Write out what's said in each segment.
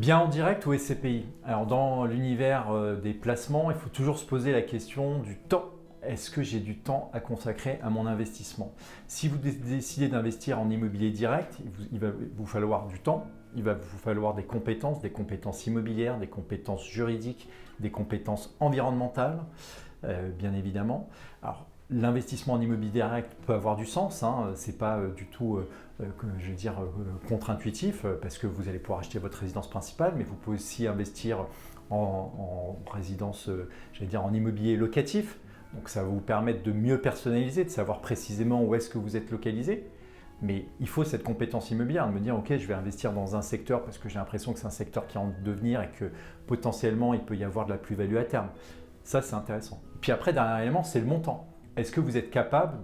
Bien en direct ou SCPI? Alors dans l'univers des placements, il faut toujours se poser la question du temps. Est-ce que j'ai du temps à consacrer à mon investissement? Si vous décidez d'investir en immobilier direct, il va vous falloir du temps, il va vous falloir des compétences immobilières, des compétences juridiques, des compétences environnementales, bien évidemment. Alors, l'investissement en immobilier direct peut avoir du sens, hein, ce n'est pas du tout je veux dire, contre-intuitif parce que vous allez pouvoir acheter votre résidence principale, mais vous pouvez aussi investir en résidence, j'allais dire en immobilier locatif. Donc ça va vous permettre de mieux personnaliser, de savoir précisément où est-ce que vous êtes localisé. Mais il faut cette compétence immobilière, de me dire ok, je vais investir dans un secteur parce que j'ai l'impression que c'est un secteur qui est en devenir et que potentiellement il peut y avoir de la plus-value à terme. Ça c'est intéressant. Puis après, dernier élément, c'est le montant. Est-ce que vous êtes capable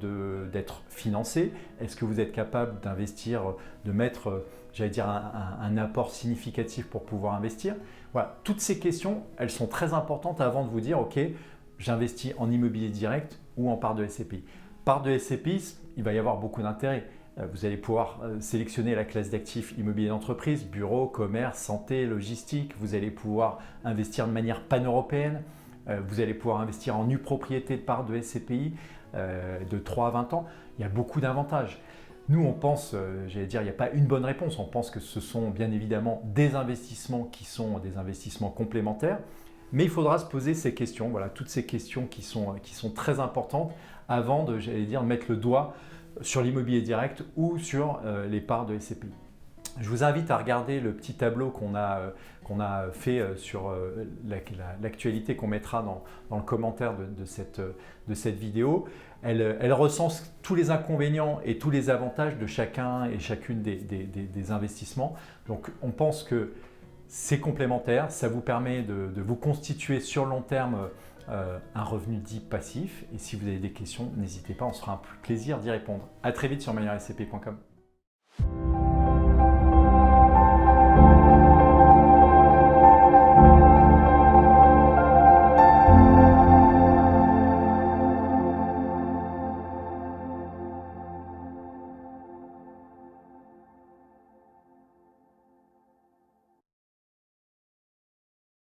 d'être financé? Est-ce que vous êtes capable d'investir, de mettre, j'allais dire, un apport significatif pour pouvoir investir? Voilà, toutes ces questions, elles sont très importantes avant de vous dire, ok, j'investis en immobilier direct ou en part de SCPI. Part de SCPI, il va y avoir beaucoup d'intérêt. Vous allez pouvoir sélectionner la classe d'actifs immobilier d'entreprise, bureau, commerce, santé, logistique. Vous allez pouvoir investir de manière pan-européenne. Vous allez pouvoir investir en nue propriété de part de SCPI de 3 à 20 ans. Il y a beaucoup d'avantages. Nous, on pense, j'allais dire, il n'y a pas une bonne réponse. On pense que ce sont bien évidemment des investissements qui sont des investissements complémentaires. Mais il faudra se poser ces questions, voilà, toutes ces questions qui sont très importantes avant de, j'allais dire, mettre le doigt sur l'immobilier direct ou sur les parts de SCPI. Je vous invite à regarder le petit tableau qu'on a fait sur l'actualité qu'on mettra dans le commentaire de cette vidéo. Elle recense tous les inconvénients et tous les avantages de chacun et chacune des investissements. Donc on pense que c'est complémentaire, ça vous permet de vous constituer sur le long terme un revenu dit passif. Et si vous avez des questions, n'hésitez pas, on se fera un plaisir d'y répondre. À très vite sur meilleurscp.com.